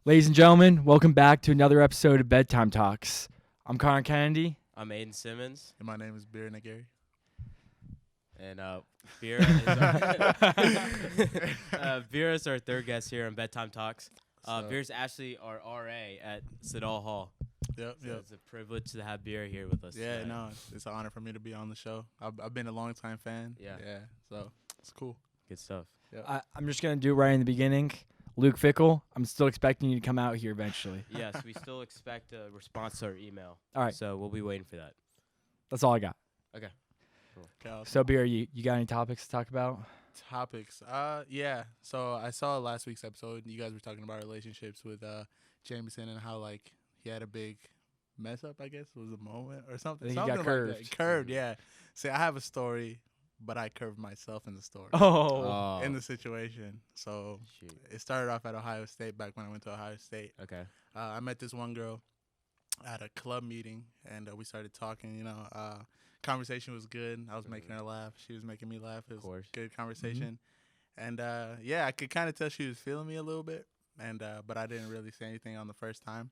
Ladies and gentlemen, welcome back to another episode of Bedtime Talks. I'm Connor Kennedy. I'm Aiden Simmons, And my name is Beer Nagari. and Vera is Vera is our third guest here on Bedtime Talks. Vera's actually our RA at Siddall Hall. Yep, So yep. it's a privilege to have Vera here with us. Yeah, today. no, it's an honor for me to be on the show. I've been a long time fan. Yeah. So it's cool. Good stuff. Yep. I'm just going to do it right in the beginning. Luke Fickle, I'm still expecting you to come out here eventually. Yes, we still expect a response to our email. All right. So we'll be waiting for that. That's all I got. Okay. Okay, awesome. So, Beer, you got any topics to talk about? Topics. Yeah. So I saw last week's episode. You guys were talking about relationships with Jameson and how like he had a big mess up. I guess was a moment or something. I think he got Something like that. curved. Curved. Yeah. See, I have a story, but I curved myself in the story. Oh. In the situation. So Shoot. it started off at Ohio State back when I went to Ohio State. Okay. I met this one girl at a club meeting, and we started talking. Conversation was good. I was making her laugh. She was making me laugh. It was course. good conversation. And, I could kind of tell she was feeling me a little bit, and but I didn't really say anything on the first time.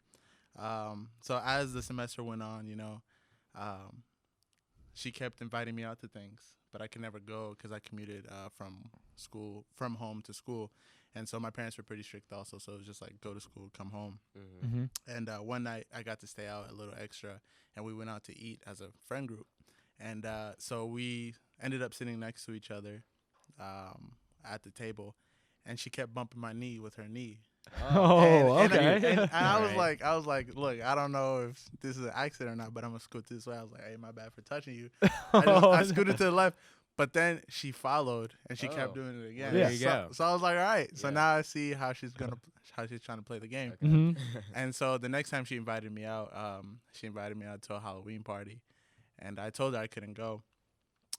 So as the semester went on, she kept inviting me out to things, but I could never go because I commuted from home to school. And so my parents were pretty strict also, so it was just like go to school, come home. Mm-hmm. And one night I got to stay out a little extra, and we went out to eat as a friend group. And so we ended up sitting next to each other at the table, and she kept bumping my knee with her knee. Okay. And I was Right. like, look, I don't know if this is an accident or not, but I'm gonna scoot this way. I was like, hey, my bad for touching you. I scooted to the left, but then she followed and she kept doing it again. Well, there you go. So I was like, all right. So Yeah. now I see how she's trying to play the game. Okay. Mhm. And so the next time she invited me out to a Halloween party, and I told her I couldn't go.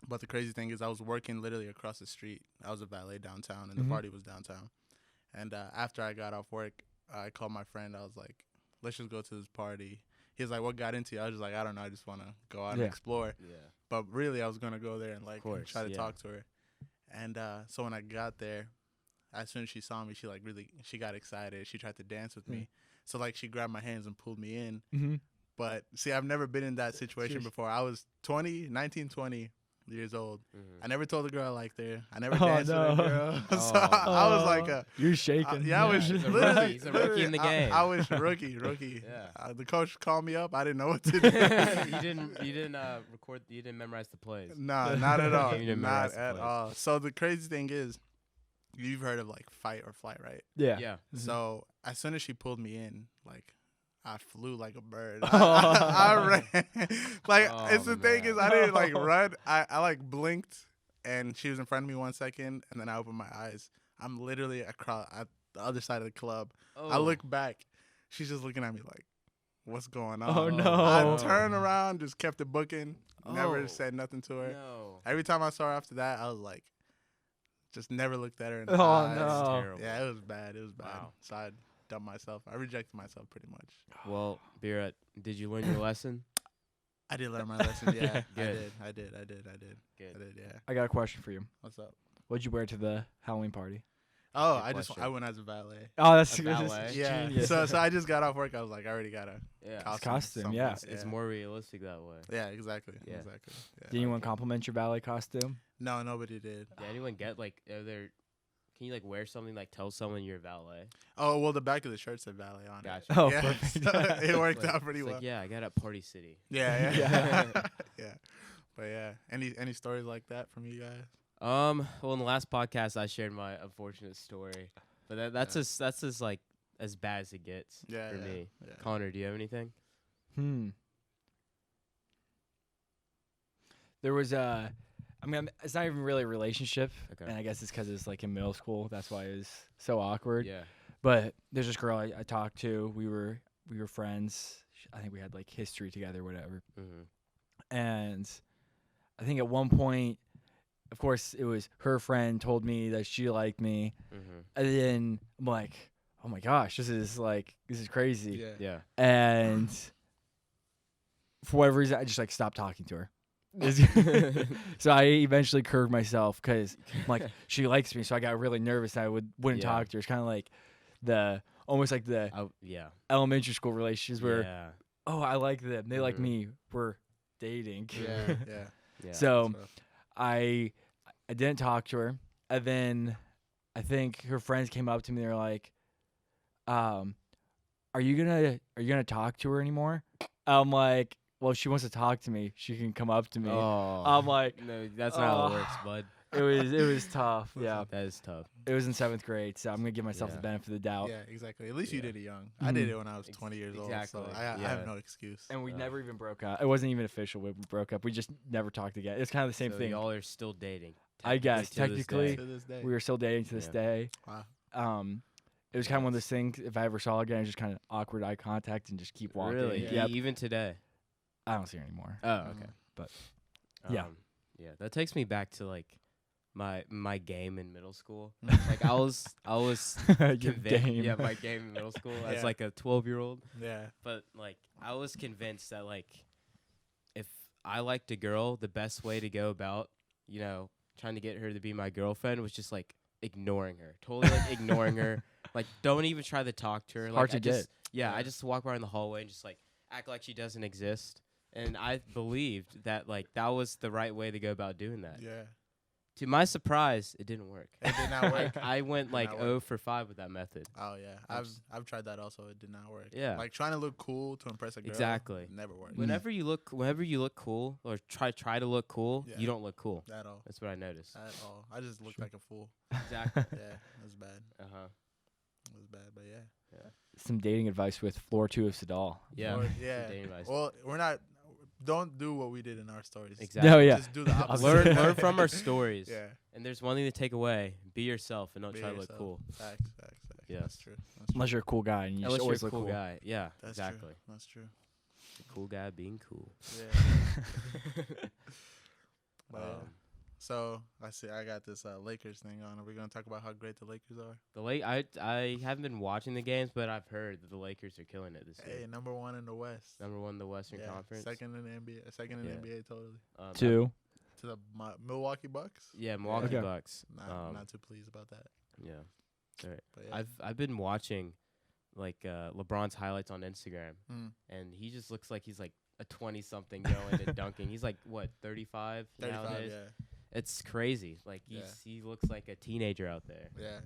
But the crazy thing is I was working literally across the street. I was a valet downtown, and the party was downtown. And after I got off work, I called my friend. I was like, let's just go to this party. He was like, what got into you? I was just like, I don't know. I just want to go out and explore. Yeah. But really, I was going to go there and course, try to yeah. talk to her. And so when I got there, as soon as she saw me, she got excited. She tried to dance with me. So like she grabbed my hands and pulled me in. Mm-hmm. But see, I've never been in that situation Jeez. before. I was 20 years old. Mm-hmm. I never told a girl I liked her. I never Oh, danced no. with a girl. So Oh. I was like You're shaking. yeah, I was He's a literally, rookie. He's a rookie in the literally, game. I was rookie. Yeah. The coach called me up. I didn't know what to do. You didn't record. You didn't memorize the plays. Nah, not at all. You didn't Not memorize the at plays. all. So the crazy thing is, you've heard of like fight or flight, right? Yeah. Yeah. So as soon as she pulled me in, like I flew like a bird. Oh. I ran. Like Oh, it's the thing man. is I didn't like run. I like blinked and she was in front of me 1 second and then I opened my eyes. I'm literally across at the other side of the club. I Oh. look back. She's just looking at me like, what's going on? Oh, no. I turned around, just kept it booking. Never Oh. said nothing to her. No. Every time I saw her after that, I was like, just never looked at her in the Oh, eyes. no. That's terrible. Yeah, it was bad. It was bad. Wow. So I dumped myself. I rejected myself pretty much. Well, Vera, did you learn your lesson? I did learn my lesson. Yeah, Good. I did. Good. Yeah. I got a question for you. What's up? What'd you wear to the Halloween party? Oh, Good I question. went as a valet. Oh, that's A that's ballet? Yeah. genius. So I just got off work. I was like, I already got a Yeah. costume. Costume, yeah. It's more realistic that way. Yeah, exactly. Yeah. Exactly. Yeah. Did anyone compliment your ballet costume? No, nobody did. Did anyone get like can you like wear something like tell someone you're valet? Oh, well, the back of the shirt said valet on Gotcha. it. Oh, yeah, perfect. so it worked Like- out pretty It's well. like, yeah, I got at Party City. Yeah. Yeah. Yeah. But yeah, any stories like that from you guys? Well, in the last podcast, I shared my unfortunate story, but that's just like as bad as it gets Yeah. for yeah, me. Yeah. Connor, do you have anything? There was I mean, it's not even really a relationship, Okay. and I guess it's because it's like in middle school. That's why it was so awkward. Yeah. But there's this girl I talked to. We were friends. I think we had like history together, whatever. Mm-hmm. And I think at one point, of course, it was her friend told me that she liked me, Mm-hmm. and then I'm like, oh my gosh, this is crazy. Yeah. Yeah. And for whatever reason, I just like stopped talking to her. So I eventually curved myself because like she likes me, so I got really nervous. And I wouldn't Yeah. talk to her. It's kind of like the almost like the Yeah. elementary school relationships where, Yeah. oh, I like them, they like Mhm. me, we're dating. Yeah. Yeah. Yeah. So So, I didn't talk to her, and then I think her friends came up to me. They're like, are you gonna talk to her anymore? I'm like, well, if she wants to talk to me, she can come up to me. Oh. I'm like, no, that's not how it works, bud. it was tough. Yeah, That is tough. it was in 7th grade, so I'm gonna give myself the Yeah. benefit of the doubt. yeah, exactly. At least you Yeah. did it young. I did Mhm. it when I was 20 years old, Exactly. so I Yeah. have no excuse. And we Yeah. never even broke up. It wasn't even official. We broke up. We just never talked again. It's kind of the same So thing. y'all are still dating. I guess, to this technically, day. To this day. We were still dating to this Yeah. day. Wow. It was kind of one of those things. If I ever saw her again, just kind of awkward eye contact and just keep walking. Really? Yeah. Yep. Even today. I don't see her anymore. Oh, okay. But, yeah. Yeah, that takes me back to like my game in middle school. Mhm. Like I was Your convinced. game. Yeah, my game in middle school as Yeah. like a 12-year-old. Yeah. But like I was convinced that like if I liked a girl, the best way to go about, trying to get her to be my girlfriend was just like ignoring her. Totally like ignoring her. Like don't even try to talk to her. It's Like hard to I just get. yeah, Yeah. I just walk around the hallway and just like act like she doesn't exist. And I believed that like that was the right way to go about doing that. Yeah. To my surprise, it didn't work. It did not work. I went Did like not 0 work. for 5 with that method. Oh yeah, I've tried that also. It did not work. Yeah. Like trying to look cool to impress a girl. Exactly. Never worked. Whenever you look cool or try to look cool, Yeah. you don't look cool. At all. That's what I noticed. At all. I just looked like a fool. Exactly. Yeah, it was bad. Uh-huh. It was bad, but yeah. Some dating advice with floor 2 of Sadal. Yeah. Or- Some yeah. dating advice. Well, we're not. Don't do what we did in our stories. Exactly. No, yeah. Just do the opposite. Learn from our stories. Yeah. And there's one thing to take away: be yourself and don't Be try to look yourself. cool. Facts. Yeah. That's true. That's true. Unless you're a cool guy and you Unless just you're always a look cool cool. guy. Yeah. That's exactly. true. That's true. A cool guy being cool. Yeah. But, Um, so I see. I got this Lakers thing on. Are we gonna talk about how great the Lakers are? I haven't been watching the games, but I've heard that the Lakers are killing it this Hey, year. number one in the West. Number 1 in the Western Yeah, Conference. Second in the NBA. Second in Yeah. the NBA totally. 2. To the Milwaukee Bucks. Yeah, Milwaukee Okay. Bucks. Not too pleased about that. Yeah. Alright. But yeah. I've been watching like LeBron's highlights on Instagram, Mm. and he just looks like he's like a 20-something going and dunking. He's like what 35 35. nowadays. Yeah. It's crazy. Like he looks like a teenager out there. Yeah.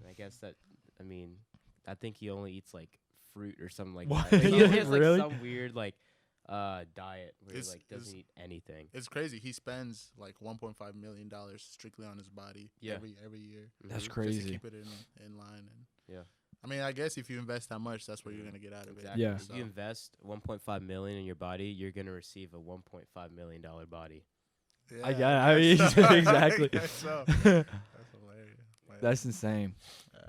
And I guess I think he only eats like fruit or something like What? that. Like, he has like Really? some weird like diet where It's- he like doesn't it's- eat anything. It's crazy. He spends like $1.5 million strictly on his body. Yeah. Every year. That's Mhm. Just crazy. to keep it in line. And Yeah. I mean, I guess if you invest that much, that's what you're gonna get out of Exactly. it. Yeah. If you invest 1.5 million in your body, you're gonna receive a 1.5 million dollar body. I got it. I mean, guess so. exactly. I guess so. That's hilarious. But That's insane. yeah.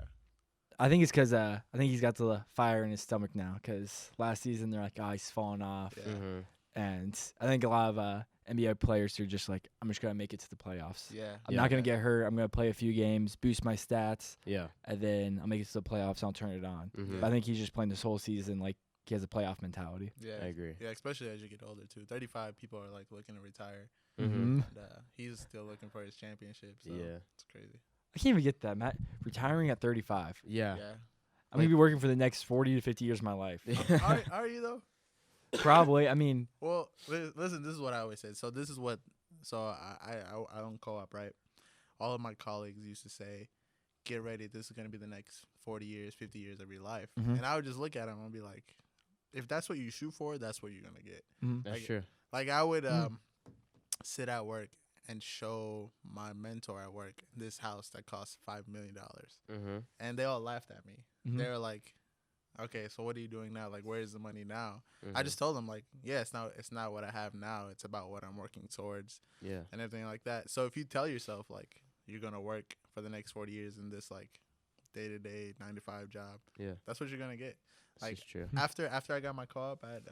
I think it's because I think he's got the fire in his stomach now. Because last season they're like, oh, he's falling off, Yeah. Mm-hmm. and I think a lot of NBA players are just like, I'm just gonna make it to the playoffs. Yeah. I'm Yeah. not gonna get hurt. I'm gonna play a few games, boost my stats, Yeah. and then I'll make it to the playoffs. And I'll turn it on. Mm-hmm. But I think he's just playing this whole season like he has a playoff mentality. Yeah. I agree. Yeah, especially as you get older too. 35 people are like looking to retire, Mm-hmm. and he's still looking for his championship. So Yeah. it's crazy. I can't even get that, Matt. Retiring at 35. Yeah. I'm gonna be working for the next 40 to 50 years of my life. Are you though? Probably. I mean, Well, listen. This is what I always said. So this is what. So I own co-op, right? All of my colleagues used to say, "Get ready. This is gonna be the next 40 years, 50 years of your life." Mhm. And I would just look at them and be like, "If that's what you shoot for, that's what you're gonna get." That's Like, true. Like I would Mm. sit at work and show my mentor at work this house that costs $5 million, Mm-hmm. and they all laughed at me. mhm. They were like, "Okay, so what are you doing now? Like, where's the money now?" Mm-hmm. I just told them like, "Yeah, it's not what I have now. It's about what I'm working towards Yeah. and everything like that." So if you tell yourself like you're gonna work for the next 40 years in this like day-to-day 9 to 5 job, Yeah. that's what you're gonna get. This Like, is true. After I got my co-op at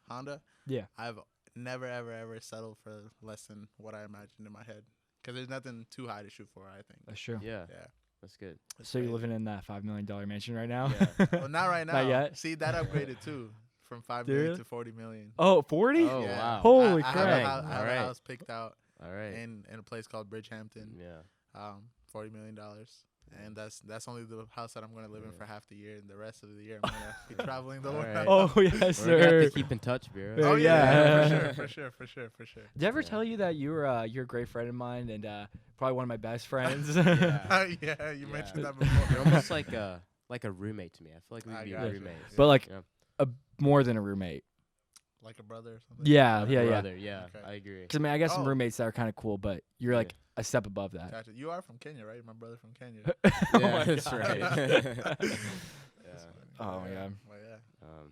Honda, Yeah. I've never ever settled for less than what I imagined in my head, because there's nothing too high to shoot for, I think. That's true. Yeah. Yeah. That's good. It's So you're crazy. living in that $5 million mansion right now? Yeah. Well, not right now. Not yet? See, that upgraded too from 5 Did million it? to 40 million. Oh, 40? Oh, Yeah. wow. Holy I crap. have a Alright. house picked out All right. in a place called Bridgehampton, Yeah. $40 million, And that's only the house that I'm gonna live in for half the year, and the rest of the year I'm gonna be traveling the world. Alright. Oh yes, We're gonna have sir. to keep in touch, bro. Yeah. Oh Yeah. for sure. Did I ever Yeah. tell you that you're a great friend of mine and probably one of my best friends? Yeah. Yeah, you mentioned Yeah. that before. You're almost like a roommate to me. I feel like we I could be got you. roommates. But like Yeah. more than a roommate. Like a brother or something. Yeah, Like yeah, a yeah. brother, yeah. Okay. I agree. Because I mean, I got some Oh. roommates that are kind of cool, but you're Yeah. like a step above that. Gotcha. You are from Kenya, right? My brother from Kenya. Oh Yeah, my that's God. right. That's Yeah. funny. Oh my God. Well, yeah. Um,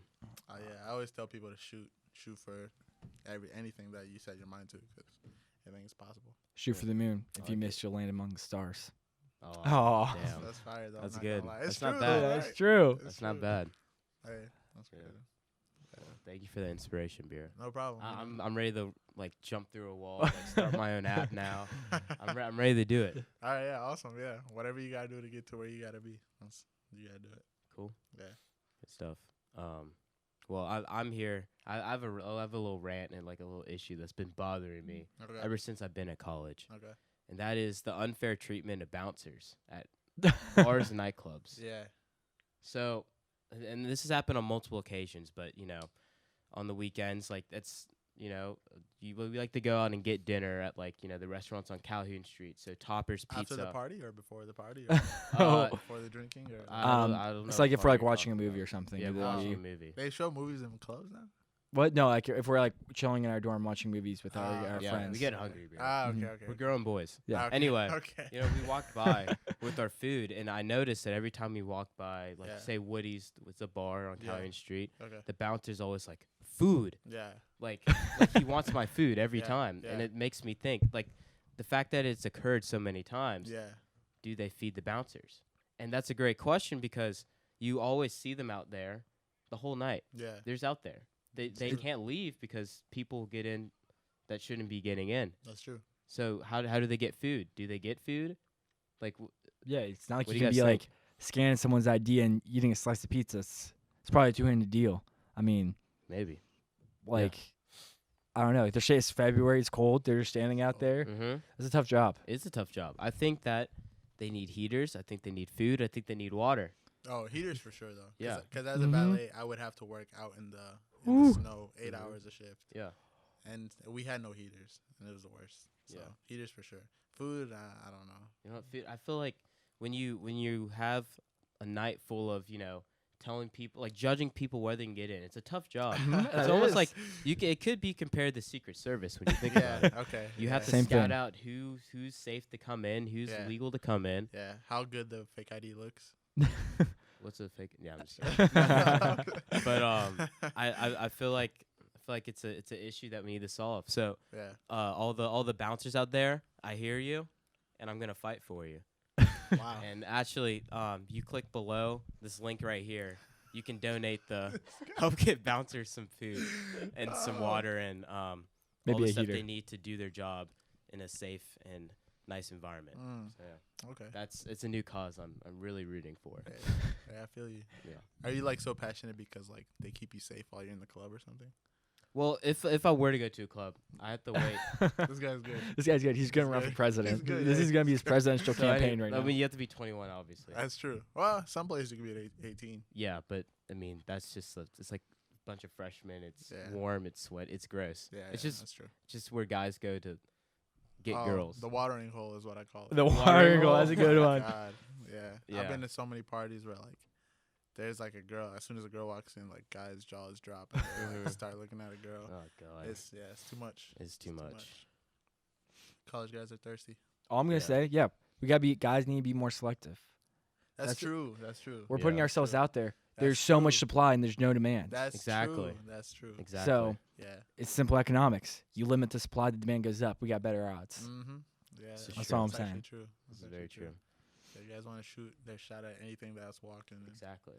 Yeah. I always tell people to shoot for anything that you set your mind to, because anything is possible. Shoot for the moon. If you like miss, you'll land among the stars. oh, Oh, damn. That's fire though. I'm That's not good. gonna lie. That's It's not true, bad. though, that's right? true. It's That's not true. bad. Hey, that's Yeah. good. Thank you for the inspiration, beer. No problem. I'm ready to like jump through a wall, like start my own app now. I'm ready to do it. All right, yeah, awesome, yeah. Whatever you gotta do to get to where you gotta be, you gotta do it. Cool. Yeah. Good stuff. Well, I'm here. I have a little rant and like a little issue that's been bothering me Okay. ever since I've been at college, Okay. and that is the unfair treatment of bouncers at bars and nightclubs. Yeah. So, and this has happened on multiple occasions, but on the weekends, like that's we like to go out and get dinner at like the restaurants on Calhoun Street. So Toppers Pizza. After the party or before the party? Or Uh, before the drinking? Or I don't It's know like what if we're like party you're watching a talking movie or about. something. Yeah, and we're then watching you- a movie. they show movies in clubs now? What? No, like if we're like chilling in our dorm watching movies with our Yeah, friends. we get hungry, bro. Okay, Mhm. okay. We're grown boys. Yeah. Okay, Anyway, Okay. we walked by with our food, and I noticed that every time we walked by, like Yeah. say Woody's was a bar on Yeah. Calhoun Street, Okay. the bouncer's always like food, Yeah. like he wants my food every Yeah, time, and yeah. it makes me think like the fact that it's occurred so many times. Yeah. Do they feed the bouncers? And that's a great question because you always see them out there the whole night. Yeah. There's out there. They true. can't leave because people get in that shouldn't be getting in. That's true. So how do they get food? Do they get food? Like Yeah, it's not like What you do you can guys be think? like scanning someone's ID and eating a slice of pizza. It's probably a two-handed deal. I mean, maybe. like, I don't know. They're saying it's February. It's cold. They're just standing out there. Mm-hmm. It's a tough job. It's a tough job. I think that they need heaters. I think they need food. I think they need water. Oh, heaters for sure though. Yeah. Because as a Mhm. valet, I would have to work out in the Ooh. snow 8 Mhm. hours a shift, Yeah. and we had no heaters, and it was the worst. So Yeah. heaters for sure. Food, I don't know. You know, I feel like when you have a night full of telling people like judging people where they can get in, it's a tough job. It It's almost is. like it could be compared to Secret Service when you think Yeah. about it. Okay. You yeah. have to Same scout thing. out who's safe to come in, who's Yeah. legal to come in. Yeah. How good the fake ID looks. What's a fake? Yeah, I'm just kidding. But I feel like it's an issue that we need to solve. So Yeah. all the bouncers out there, I hear you, and I'm gonna fight for you. Wow. And actually, you click below this link right here. You can donate help get bouncers some food and some water and all Maybe the a stuff heater. they need to do their job in a safe and nice environment. Mm, So yeah, okay. it's a new cause I'm really rooting for. Yeah, I feel you. Yeah. Are you like so passionate because like they keep you safe while you're in the club or something? Well, if I were to go to a club, I have to wait. This guy's good. This guy's good. He's going to run good. for president. He's good, This yeah. is going to be his presidential So I campaign need- right I now. mean, you have to be 21, obviously. That's true. Well, some places you can be at 18. Yeah, but I mean, that's just it's like a bunch of freshmen. It's Yeah. warm. It's sweat. It's gross. Yeah, It's yeah, just that's true. where guys go to get Oh, girls. The watering hole is what I call it. The Water watering hole. hole. That's a good Oh my one. God. Yeah. Yeah. I've been to so many parties where like there's like a girl. As soon as a girl walks in, like guys' jaws drop and they like, Mhm. start looking at a girl. Oh god, It's too much. it's too much. College guys are thirsty. All I'm going to Yeah. say, yeah, we got to be, guys need to be more selective. That's, That's- true. That's true. We're putting Yeah. ourselves True. out there. That's There's so much true. supply and there's no demand. That's Exactly. true. That's true. Exactly. So Yeah. it's simple economics. You limit the supply, the demand goes up. We got better odds. Mm-hmm. Yeah. This is That's true. all I'm actually saying. True. this is That's very actually true. If you guys want to shoot their shot at anything that's walking. Exactly.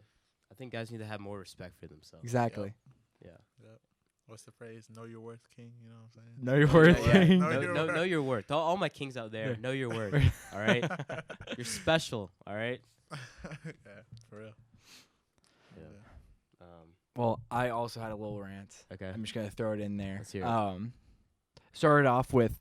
I think guys need to have more respect for themselves. Exactly. Yeah. Yep. What's the phrase? Know your worth, king. You know what I'm saying? Know your Know worth, your worth. king. Know Know, your know, worth. know your worth. All my kings out there, Yeah. know your worth. All right. You're special. All right. Yeah, for real. Yeah. Well, I also had a little rant. Okay. I'm just going to throw it in there. Let's hear it. Started off with,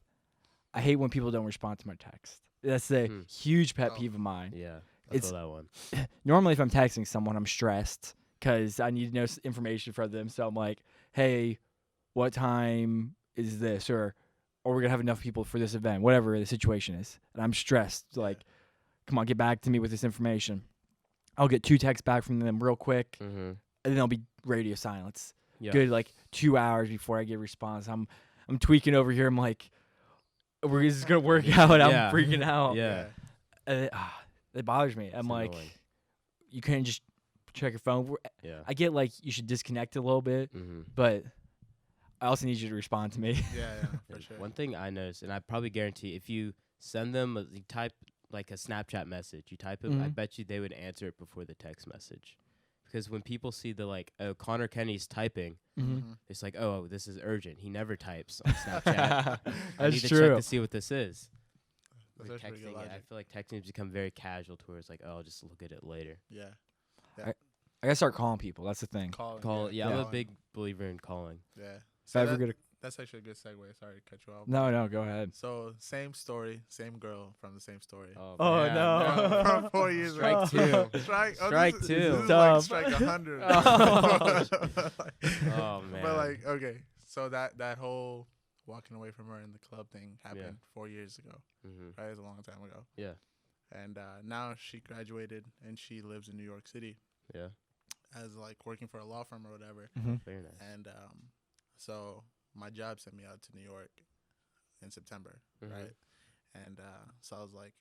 I hate when people don't respond to my text. That's a Hmm. huge pet Oh. peeve of mine. Yeah. I It's feel that one. normally if I'm texting someone, I'm stressed because I need to know information from them. So I'm like, hey, what time is this? Or we're going to have enough people for this event, whatever the situation is. And I'm stressed. Yeah. Like, come on, get back to me with this information. I'll get 2 texts back from them real quick, Mm-hmm. and then there'll be radio silence. Yeah. Good, like 2 hours before I get a response. I'm tweaking over here. I'm like, we're just going to work out. Yeah. I'm freaking out. Yeah. And it bothers me. I'm It's like, annoying. you can't just check your phone. Yeah. I get like you should disconnect a little bit, Mm-hmm. but I also need you to respond to me. Yeah, for sure. One thing I noticed, and I probably guarantee, if you send them, you type like a Snapchat message, you type it, I Mhm. bet you they would answer it before the text message. Because when people see the like, oh, Connor Kenny's typing, Mm-hmm. it's like, oh, this is urgent. He never types on Snapchat. I That's need to true. check to see what this is. That's With actually pretty good texting, I logic. feel like texting has become very casual towards like, oh, I'll just look at it later. Yeah. I gotta start calling people. That's the thing. Call, yeah, I'm a calling. big believer in calling. Yeah. If I ever that- get a that's actually a good segue. Sorry to cut you off. no, go ahead. So same story, same girl from the same story. Oh, man, no. From 4 years Strike ago. two. Strike. Strike this two. Is, this is Dumb. like strike 100. Oh, man. But like, okay, so that whole walking away from her in the club thing happened 4 years ago. Mm-hmm. Right, it was a long time ago. Yeah. And now she graduated and she lives in New York City Yeah. as like working for a law firm or whatever. Very nice. And so my job sent me out to New York in September, Mhm. right? And so I was like,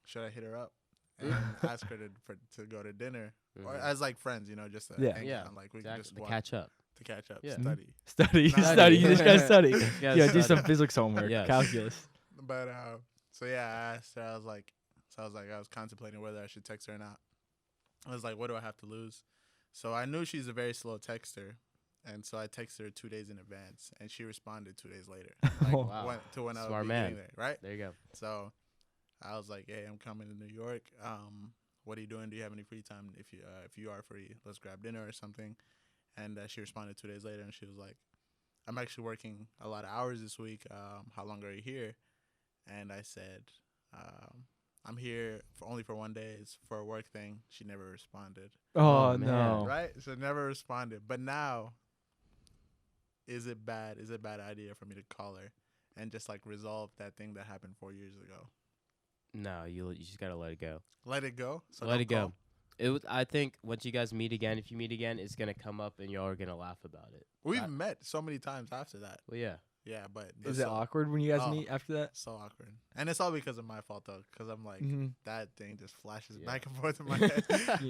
should I hit her up and ask her to go to dinner or Mhm. as like friends, you know, just to Yeah. hang Yeah, out, like we Exactly. can just To walk, catch up. to catch up, Yeah. study. Study, Study. study. You just gotta study. gotta Yeah, do some study. physics homework, Yes. calculus. But so yeah, I asked her. I was contemplating whether I should text her or not. I was like, what do I have to lose? So I knew she's a very slow texter, and so I texted her 2 days in advance, and she responded 2 days later. Like Oh. Wow. when I Smart was man. getting there, right? There you go. So I was like, hey, I'm coming to New York. What are you doing? Do you have any free time? If you are free, let's grab dinner or something. And she responded 2 days later, and she was like, I'm actually working a lot of hours this week. How long are you here? And I said, I'm here only for 1 day. It's for a work thing. She never responded. Oh, Oh, man. no. Right? So never responded. But now, is it bad? Is it a bad idea for me to call her and just like resolve that thing that happened 4 years ago? No, you just gotta let it go. Let it go. So Let don't it go. call? I think once you guys meet again, if you meet again, it's gonna come up and y'all are gonna laugh about it. We've That- met so many times after that. Well, yeah. Yeah, but Is it awkward when you guys Oh. meet after that? So awkward. And it's all because of my fault though, because I'm like Mhm. that thing just flashes Yeah. back and forth in my head.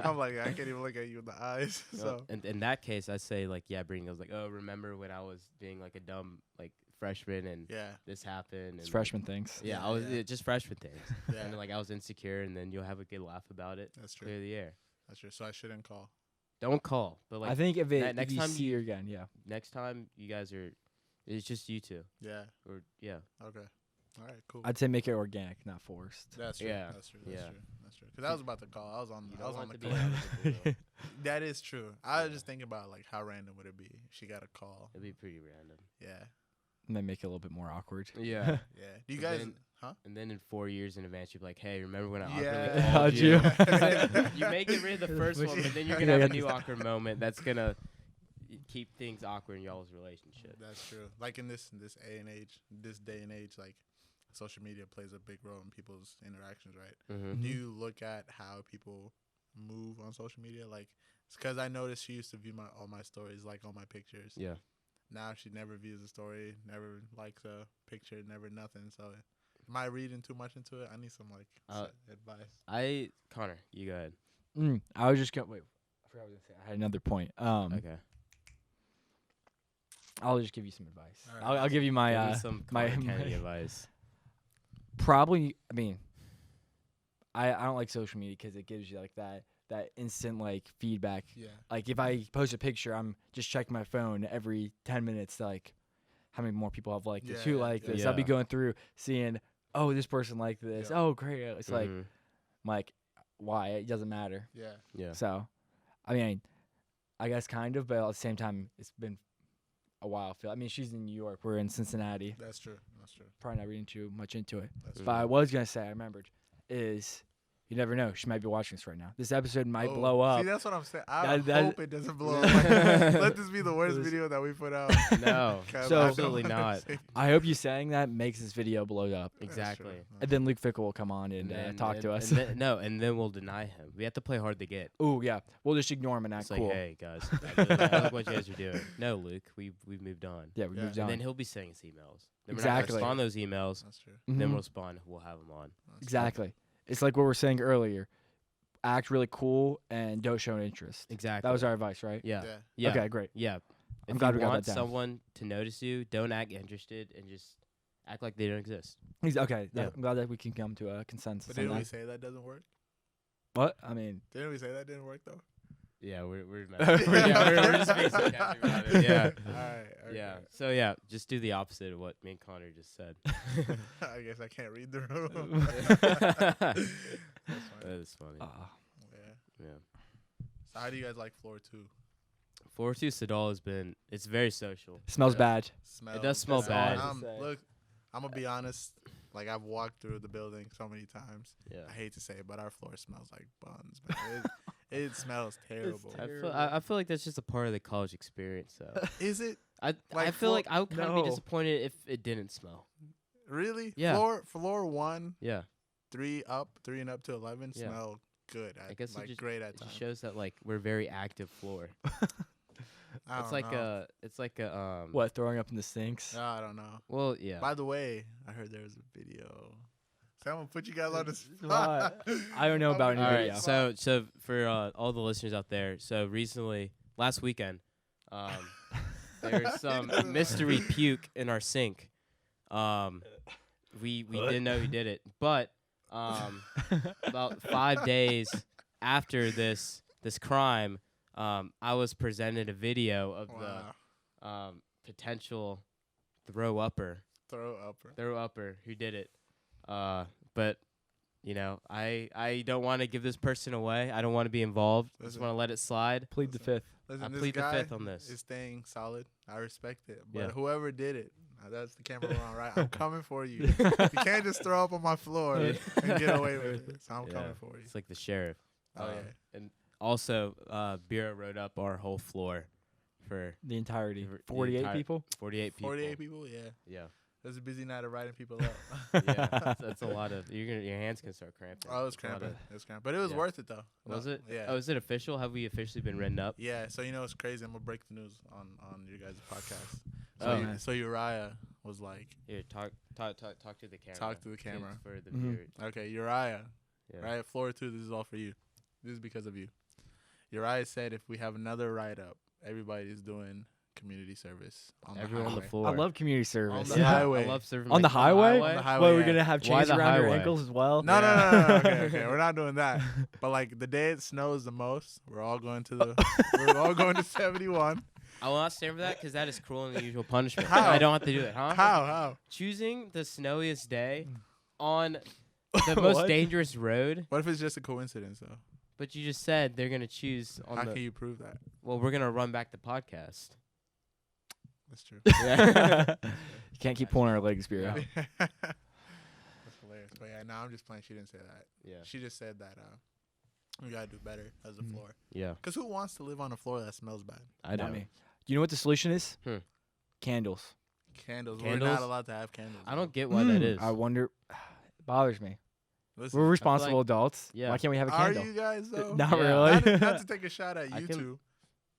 I'm like, I can't even look at you in the eyes. So And in that case, I say like, yeah, bring those like, oh, remember when I was being like a dumb like freshman and yeah, this happened. It's and, freshman things. Yeah, Yeah, I was yeah. just freshman things. yeah, And like I was insecure, and then you'll have a good laugh about it. that's true. Clear the air. That's true. So I shouldn't call. Don't call, but like I think if next you time see her again, yeah. next time you guys are, it's just you two, Yeah. or yeah. Okay. All right. Cool. I'd say make it organic, not forced. That's true. Yeah, That's true. That's yeah. true. That's true. Because I was about to call. I was on. You I was don't on want the to be call. out of the blue. That is true. I was Yeah. just thinking about like how random would it be if she got a call? It'd be pretty random. Yeah. And then make it a little bit more awkward. Yeah. Yeah. Do you But guys? then- Huh? And then in 4 years in advance, you'd be like, hey, remember when I Yeah. awkwardly How'd called you? you? You make it rid of the first one, but then you're going to Yeah, have a yeah. new awkward moment that's going to keep things awkward in y'all's relationship. That's true. Like in this day and age, like social media plays a big role in people's interactions, right? Mm-hmm. Do you look at how people move on social media? Like, because I noticed she used to view all my stories, like all my pictures. Yeah. Now she never views a story, never likes a picture, never nothing. So, am I reading too much into it? I need some like advice. Connor, you go ahead. I was just gonna wait. I forgot what I was gonna say. I had another point. Okay. I'll just give you some advice. All right. I'll give you Give my me some my- Connor Kennedy my- advice. probably. I mean, I don't like social media because it gives you like that instant like feedback. Yeah. Like if I post a picture, I'm just checking my phone every 10 minutes. Like how many more people have liked this? Yeah, Who liked yeah. this? I'll be Yeah. going through seeing. Oh, this person liked this. Yeah. Oh, great. It's like, Mhm. I'm like, why? It doesn't matter. Yeah. Yeah. So, I mean, I guess kind of, but at the same time, it's been a while. I mean, she's in New York. We're in Cincinnati. That's true. That's true. Probably not reading too much into it. That's Mhm. But I was gonna say, I remembered, is You never know. She might be watching this right now. This episode might Oh, blow up. See, that's what I'm saying. I That- hope it doesn't blow up. Let this be the worst This- video that we put out. No, 'Cause So- I don't absolutely wanna not. say- I hope you saying that makes this video blow up. That's Exactly. true. And then Luke Fickle will come on and talk to us. And then we'll deny him. We have to play hard to get. Ooh, yeah. We'll just ignore him and act It's cool. like, hey guys, I really like what you guys are doing. No, Luke, we've moved on. Yeah, we Yeah. moved And on. then he'll be sending us emails. Then we're Exactly. not gonna respond to those emails. That's true. Then Mhm. we'll respond. We'll have him on. That's Exactly. It's like what we were saying earlier. Act really cool and don't show interest. Exactly. That was our advice, right? Yeah. True. Yeah. Okay, great. Yeah. I'm If glad you we got want that down. someone to notice you, don't act interested and just act like they don't exist. Okay. Yeah. I'm glad that we can come to a consensus But on didn't we that. say that doesn't work? What? I mean, Didn't we say that didn't work though? Yeah, we're Yeah, we're just being sarcastic about it. Yeah. All right. Okay. Yeah. So yeah, just do the opposite of what me and Connor just said. I guess I can't read the room. That That's fine. is funny. Yeah. Yeah. So how do you guys like floor 2? Floor 2 Sadal has been. It's very social. smells Yeah. bad. Smells. does smell That's all I bad. have to say. Look, I'm gonna be honest. Like I've walked through the building so many times. Yeah. I hate to say it, but our floor smells like buns. Man. It smells terrible. I feel like that's just a part of the college experience, though. Is it I Like feel like I would kind of No. be disappointed if it didn't smell. really? Yeah. Floor 1, Yeah. 3 and up to 11 Yeah. smell good. I guess it like just- great at It times. just shows that like we're very active floor. I It's don't like know. What? Throwing up in the sinks? I don't know. Well, yeah. By the way, I heard there was a video. Someone put you guys on the spot. What? I don't know about any All video. right. So for all the listeners out there, so recently, last weekend, there was some mystery puke in our sink. We didn't know who did it, but about 5 days after this crime, I was presented a video of Wow. the potential throw upper Throw upper. who did it. But you know, I don't want to give this person away. I don't want to be involved. I just Listen. want to let it slide. Plead the fifth. Listen, I this plead the guy fifth on this. is staying solid. I respect it. But Yeah. whoever did it, that's the camera we're on, right? I'm coming for you. You can't just throw up on my floor and get away with it. So I'm Yeah. coming for you. It's like the sheriff. Oh, yeah. And also, Bureau wrote up our whole floor for The entirety. The 48 entire- people? 48 people. 48 people? Yeah. Yeah. It was a busy night of writing people up. Yeah. That's a lot of. Your hands can start cramping. Oh, it was It's a lot cramping. of- It was cramping. But it was Yeah. worth it, though. Was No, it? Yeah. Oh, is it official? Have we officially been written up? Yeah, so you know it's crazy. I'm gonna break the news on your guys' podcast. So, Oh. so Uriah was like, Here, talk to the camera. Talk to the camera. For the Mhm. viewers. okay, Uriah, Yeah. right? Floor 2, this is all for you. This is because of you. Uriah said if we have another write up, everybody's doing community service on Everyone on the the highway. floor. I love community service. the yeah, highway. I love serving On the like, highway? On the highway. What, we're yeah. going to have Why chains the around your highway? ankles as well? No, Yeah. no. Okay. We're not doing that. But like the day it snows the most, we're all going to 71. I will not stand for that because that is cruel and unusual punishment. How? I don't have to do that, huh? How? Choosing the snowiest day on the most What? dangerous road, What if it's just a coincidence though? but you just said they're gonna choose on How the. can you prove that? Well, we're gonna run back the podcast. That's true. You can't keep pulling our legs, Bureau. That's hilarious. But yeah, no, I'm just playing. She didn't say that. Yeah. She just said that we gotta do better as a Mhm. floor. Yeah. Cause who wants to live on a floor that smells bad? I Not don't. me. You know what the solution is? Hmm. Candles. Candles. We're Candles? not allowed to have candles. I don't get why that is. I wonder. It bothers me. Listen, We're responsible like- adults. yeah. Why can't we have a are candle? you guys though? Not Yeah. really. Not to take a shot at I you can- two.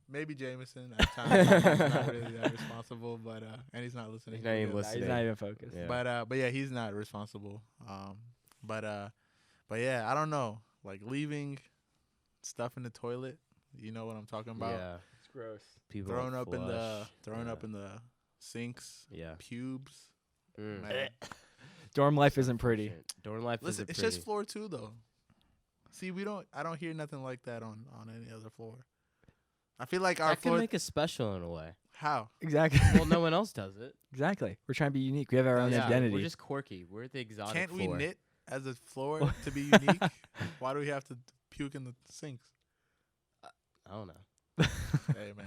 Maybe Jameson at times. He's not really that responsible, but and he's not listening. He's not even either. listening. He's not even focused. Yeah. But yeah, he's not responsible. But yeah, I don't know. Like leaving stuff in the toilet. You know what I'm talking about? Yeah. It's gross. People Thrown don't up in the flush. up in the sinks, Yeah. pubes. Mm. Man. Dorm life isn't pretty. Dorm life Listen, isn't it's pretty. just floor 2 though. See, I don't hear nothing like that on any other floor. I feel like our that could floor. make us special in a way. How? Exactly. Well, no one else does it. Exactly. We're trying to be unique. We have our own Yeah, identity. We're just quirky. We're the exotic Can't we floor. knit as a floor to be unique? Why do we have to puke in the sinks? I don't know. Hey man.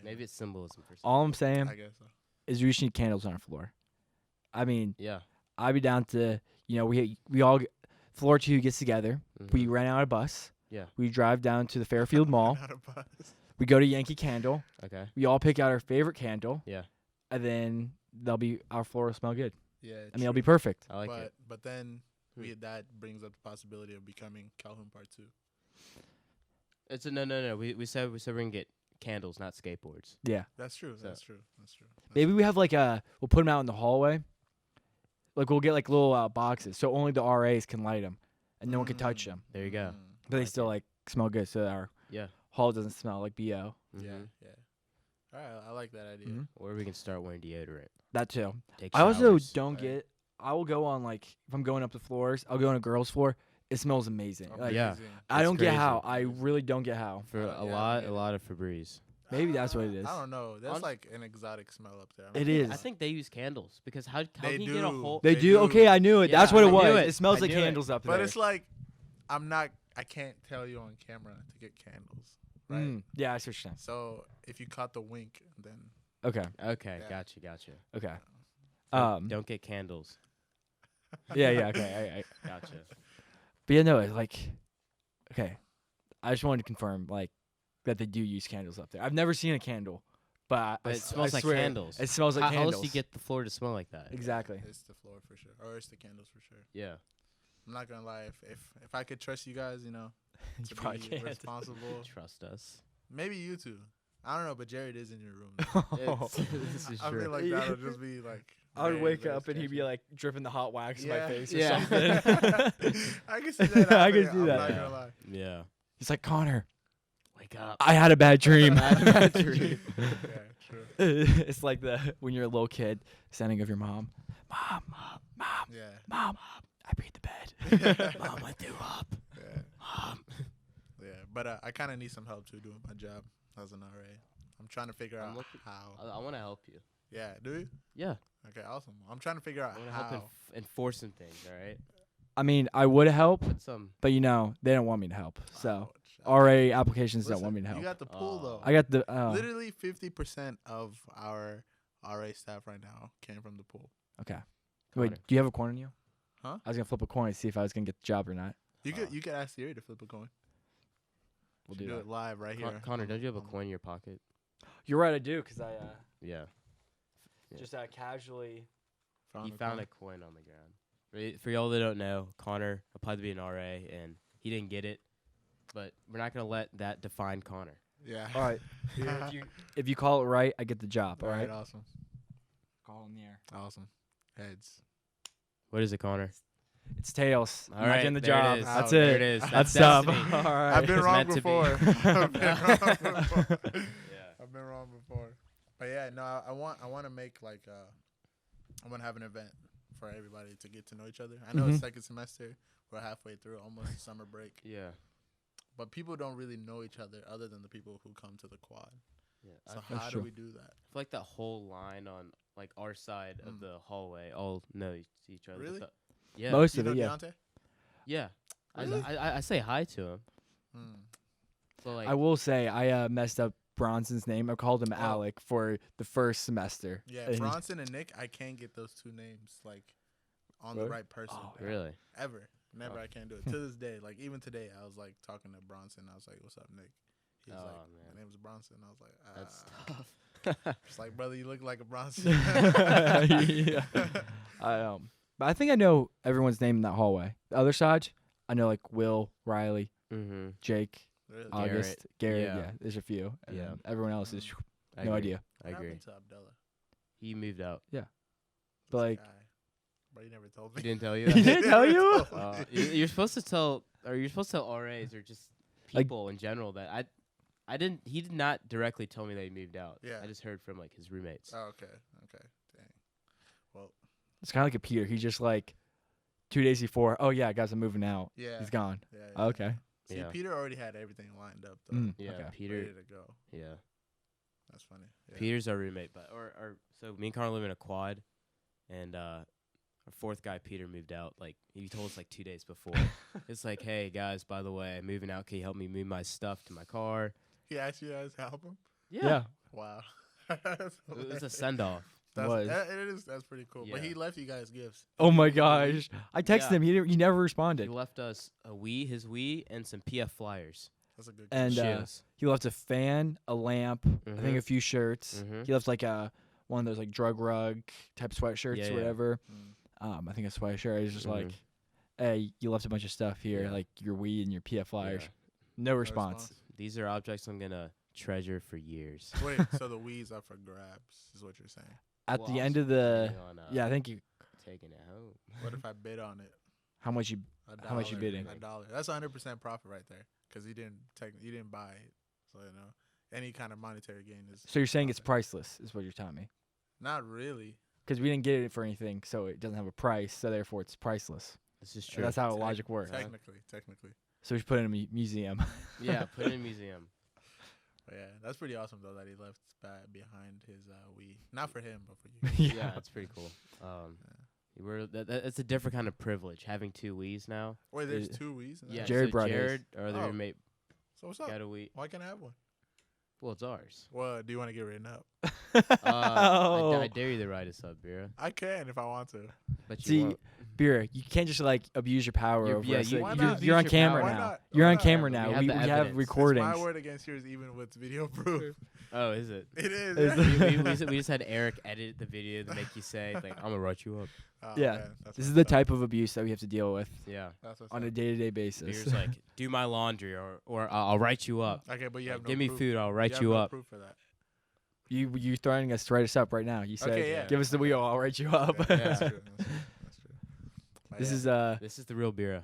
Maybe it's symbolism for some. All I'm saying I guess so. is we just need candles on our floor. I mean, Yeah. I'd be down to, we all floor 2 gets together. We Mhm. rent out a bus. Yeah. We drive down to the Fairfield Mall. Not a bus. We go to Yankee Candle. Okay. We all pick out our favorite candle. Yeah. And then our floor will smell good. Yeah. I mean, it'll be true. perfect. I like it. But then Hmm. that brings up the possibility of becoming Calhoun Part 2. It's a no. We said we're gonna get candles, not skateboards. Yeah. That's true. So- That's true. That's true. That's Maybe true. we have like we'll put them out in the hallway. Like we'll get like little boxes so only the RAs can light them and no one can touch them. There you go. But they like still it. like smell good so that our Yeah. hall doesn't smell like BO. Yeah. Mhm. Yeah. All right. I like that idea. Mhm. Or we can start wearing deodorant. That too. Take I also showers. don't right. get. I will go on like if I'm going up the floors, I'll go on a girl's floor. It smells amazing. Like, Yeah. Amazing. I It's don't get crazy. how. I really don't get how. for Yeah, a yeah. lot of Febreze. Maybe that's what it is. I don't know. That's Honest- like an exotic smell up there. I'm It not gonna is. lie. I think they use candles because how They can you get a do. whole? They They do. do. Okay, I knew it. That's Yeah, what it I was. knew It, it. smells I like knew it. candles up But there. it's like I can't tell you on camera to get candles, right? Yeah, I see what you're saying. So if you caught the wink, then Okay. Okay, Yeah. gotcha. Okay. Don't get candles. Yeah. Okay. Gotcha. But yeah, no. It's like, okay. I just wanted to confirm like that they do use candles up there. I've never seen a candle, but But I it smells like swear candles. It smells like How candles. else do you get the floor to smell like that? Exactly. it's the floor for sure, or it's the candles for sure. Yeah. I'm not gonna lie. If I could trust you guys, You to probably be can't. responsible, Trust us. maybe you two. I don't know, but Jared is in your room. This is I true. feel like that'll just be like. I would very, wake very up and he'd be sketchy. like dripping the hot wax in my Yeah. face or Yeah. something. I can see that. I can happening, see I'm that. not Yeah. gonna lie. Yeah. He's like, Connor, Wake up. I had a bad dream. I had a bad dream. Yeah, true. It's like when you're a little kid, standing of your mom. Mom, Yeah. I peed the bed. Mom, I threw up. Yeah. Mom. Yeah. But I kind of need some help too doing my job as an RA. I'm trying to figure I'm out looking- how. I want to help you. Yeah. Do you? Yeah. Okay. Awesome. I'm trying to figure out I want to how. help enforce some things. All right. I mean, I would help, Put some. but they don't want me to help. So Ouch. RA applications don't Listen, want me to help. You got the pool Oh. though. I got the Literally 50% of our RA staff right now came from the pool. okay. Wait, Connor. do you have a coin on you? Huh? I was gonna flip a coin to see if I was gonna get the job or not. You could ask Siri to flip a coin. We'll Should do that. it live right here. Connor, on don't the- you have a on the- coin in your pocket? You're right, I do, cause I Yeah. Yeah. just casually. He found a coin on the ground. For y'all that don't know, Connor applied to be an RA and he didn't get it. But we're not gonna let that define Connor. Yeah. All right. If you call it right, I get the job. All right. Awesome. Call in the air. Awesome. Heads. What is it, Connor? It's tails. All I'm not right, getting the there it job. is. That's Oh, it. there it is. That's That's tough. destiny. All right. I've been It's wrong meant to be. before. I've been wrong before. Yeah. I've been wrong before. But yeah, no, I want to make like I want to have an event for everybody to get to know each other. I know it's second semester. We're halfway through, almost summer break. Yeah. But people don't really know each other than the people who come to the quad. Yeah. So I how true. do we do that? feel like that whole line on like our side of Mm. the hallway all know each other. Really? Yeah. Most You of know it, yeah. Deontay? Yeah. Really? I say hi to him. Mm. So like I will say I messed up Bronson's name. I called him Oh. Alec for the first semester. Yeah, And- Bronson and Nick, I can't get those two names like on Really? the right person. Oh, really. Ever. Never Oh. I can't do it. To this day, like even today, I was like talking to Bronson. I was like, "What's up, Nick?" He was Oh, like, man. "My name's Bronson." I was like, That's "Ah." tough. Just like, brother, you look like a Bronson. Yeah. But I think I know everyone's name in that hallway. The other side, I know like Will, Riley, Mm-hmm. Jake, Really? August, Garrett. Yeah. Yeah, there's a few. And Yeah. then everyone else is I no agree. idea. I What agree. happened to Abdullah? He moved out. But like, Guy. Bro, you never told He me. didn't tell you. He that? didn't tell you? You're supposed to tell, or you're supposed to tell RAs or just Like- people in general that I didn't. He did not directly tell me that he moved out. Yeah. I just heard from like his roommates. Oh, okay. Dang. Well, it's kind of like a Peter. He's just like 2 days before. Oh yeah, guys, I'm moving out. yeah. He's gone. Yeah, Oh, okay. See, Yeah. Peter already had everything lined up though. Mm, Yeah, okay. Peter. Ready to go. Yeah, That's funny. Yeah. Peter's our roommate, but so me and Connor live in a quad, and our fourth guy Peter moved out. Like he told us like 2 days before. It's like, hey guys, by the way, I'm moving out. Can you help me move my stuff to my car? He asked you guys to help him? Yeah. Wow. It was a send off. That's pretty cool. But Yeah. he left you guys gifts. Oh my gosh! I texted Yeah. him. He never He responded. left us his Wii, and some PF flyers. That's a good. And Shoes. he left a fan, a lamp, I think Mhm. a few shirts. Mhm. He left like one of those like drug rug type sweatshirts Yeah, or yeah. whatever. Mm. I think a sweatshirt. He's just Mhm. like, hey, you left a bunch of stuff here, Yeah. like your Wii and your PF flyers. Yeah. No response. These are objects I'm gonna treasure for years. Wait, so the Wii's are for grabs, is what you're saying? At Well, the I end was of the planning on, yeah, I think you. taking it home. What if I bid on it? How much you? $1. How much you bidding? $1. That's 100% profit right there, because you didn't buy it. So any kind of monetary gain is. So you're saying it's profit. priceless, is what you're telling me? Not really. Because we didn't get it for anything, so it doesn't have a price, so therefore it's priceless. This is true. That's how Tec- logic works. Technically. So we should put it in a museum. Yeah, put it in a museum. But yeah, that's pretty awesome though that he left behind his Wii. Not for him, but for you. Yeah, it's pretty cool. It's a different kind of privilege having two Wiis now. Wait, there's Is- 2 Wiis. In Yeah, there? Jared so brought his. Jared, our other Oh. roommate, So what's up? got a Wii. Why can't I have one? Well, it's ours. Well, do you want to get written up? I dare you to write us up, Bira. I can if I want to. But you See, won't. Bira, you can't just like abuse your power You're- over yeah, us. you- Why You're, not? you're on Abuse your camera power. now. Why not? You're Why on not? camera We now. have We the have evidence. It's recordings. my word against yours, even with video proof. Oh, is it? It is. Is yeah. it? We just had Eric edit the video to make you say, like, I'm gonna write you up. Oh, Yeah. man, that's This is what's the up. type of abuse that we have to deal with Yeah. That's what's on a up. day-to-day basis. Bira's like, do my laundry, or I'll write you up. Okay, but you have Like, no give me proof. food, I'll write have you no up. Proof for that. You threatening us to write us up right now. You said, Okay, yeah. give us the wheel, I'll write you up. Okay, that's Yeah. true. That's true. But This yeah. is This is the real Bira.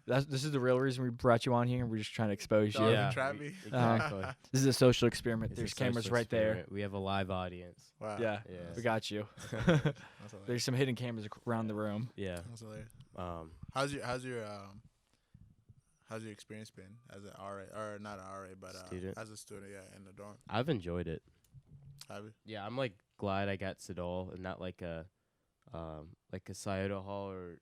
this is the real reason we brought you on here. We're just trying to expose you. Dog Yeah. trap me. Exactly. This is a social experiment. It's a There's cameras social right there. experiment. We have a live audience. Wow. Yeah, Yeah. we got you. That's hilarious. There's some hidden cameras around the room. Yeah. That's hilarious. Um, How's your experience been as an RA or not an RA but Student. as a student? Yeah, in the dorm. I've enjoyed it. Have you? Yeah, I'm like glad I got Sedol and not like a Scioto Hall or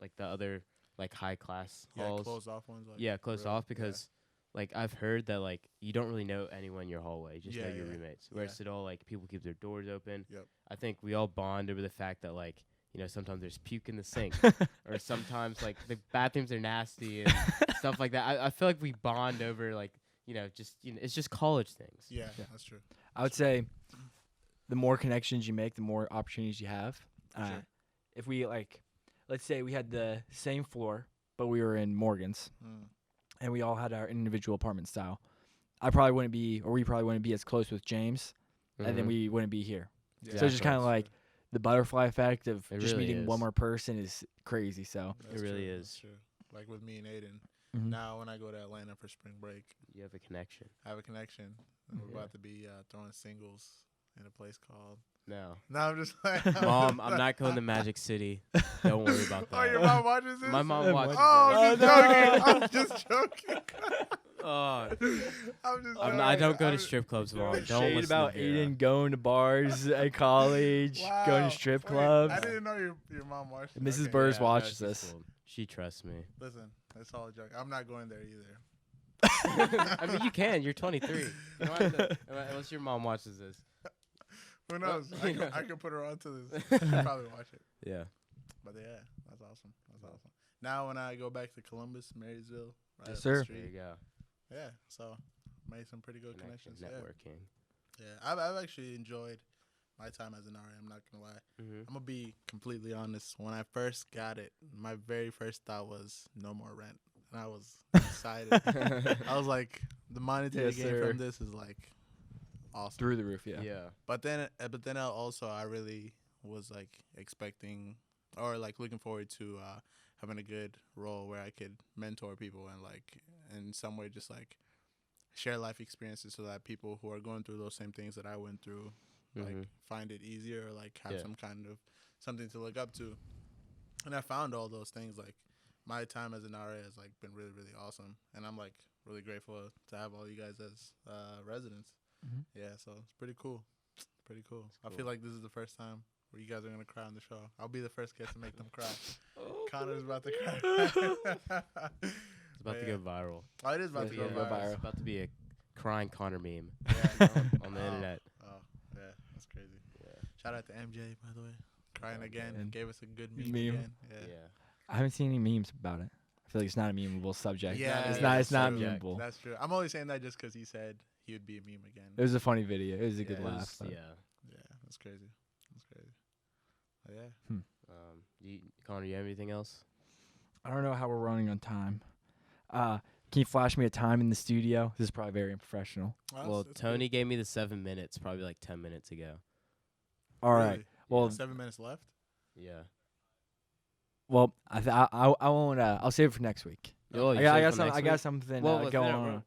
like the other like high class Yeah, halls. closed off ones. Like Yeah, closed real- off because like I've heard that like you don't really know anyone in your hallway, you just know Yeah, your yeah. roommates. Whereas Sedol, like people keep their doors open. Yep. I think we all bond over the fact that like sometimes there's puke in the sink or sometimes like the bathrooms are nasty and stuff like that. I feel like we bond over like just it's just college things. Yeah, Yeah. that's true. I would say the more connections you make, the more opportunities you have. Sure. If we let's say we had the same floor, but we were in Morgan's, Mm. and we all had our individual apartment style, we probably wouldn't be as close with James, and then Mhm. we wouldn't be here. Yeah, So it's just kind of that's like the butterfly effect of It just really meeting is. one more person is crazy. So true. That's really true, is. That's true. Like with me and Aiden. Mhm. Now when I go to Atlanta for spring break, You have a connection. I have a connection. And we're Yeah. about to be throwing singles in a place called. No. No, I'm just like. Mom, I'm not going to Magic City. Don't worry about Oh, your that. mom watches this? My mom watches Oh, it. I'm just joking. Oh, I'm just I don't go to I'm- strip clubs, Mom. Throwing Don't shade listen about to Vera. Aiden going to bars at college, going Wow. to strip Wait, clubs. I didn't know your mom watched it. Mrs. Okay. Burrs Yeah, no, watches she's this. cool. She trusts me. Listen, that's all a joke. I'm not going there either. I mean, you can. You're 23. You don't have to, unless your mom watches this. Who knows? yeah. I could put her onto this. She'll probably watch it. Yeah. But yeah, that's awesome. That's awesome. Now when I go back to Columbus, Marysville, right Yes, up sir. the There street, you go. yeah. So made some pretty good Connection, connections. Yeah. networking. Yeah, I've actually enjoyed my time as an RA. I'm not gonna lie. Mm-hmm. I'm gonna be completely honest. When I first got it, my very first thought was no more rent, and I was excited. I was like, the monetary Yes, gain sir. from this is like awesome. Through the roof, yeah. Yeah. But then also I really was like expecting or like looking forward to having a good role where I could mentor people and like in some way just like share life experiences so that people who are going through those same things that I went through like find it easier or like have Yeah. some kind of something to look up to. And I found all those things. Like my time as an RA has like been really, really awesome, and I'm like really grateful to have all you guys as residents. Mhm. Yeah, so it's pretty cool. Pretty cool. I Cool. feel like this is the first time where you guys are gonna cry on the show. I'll be the first guest to make them cry. Connor's about to cry. It's about to Yeah. go viral. Oh, it is about to Yeah, go go viral. viral. It's about to be a crying Connor meme Yeah, on the Oh. internet. Oh, yeah, that's crazy. Yeah. Shout out to MJ, by the way. Crying again. And Gave us a good meme, meme. again. Yeah. Yeah. I haven't seen any memes about it. I feel like it's not a memeable subject. Yeah, it's yeah, not. It's not true. memeable. That's true. I'm only saying that just because he said he would be a meme again. It was a funny video. It was a good Yeah, it laugh. but- Yeah. Yeah, that's crazy. That's crazy. Oh, yeah. Connor, you have anything else? I don't know how we're running on time. Can you flash me a time in the studio? This is probably very unprofessional. Well, Tony gave me the 7 minutes, probably like 10 minutes ago. All right. Well, 7 minutes left. Yeah. well, I won't. I'll save it for next week. Oh, you I saved got for some. I next got week? something Well, let's going do it, bro. on.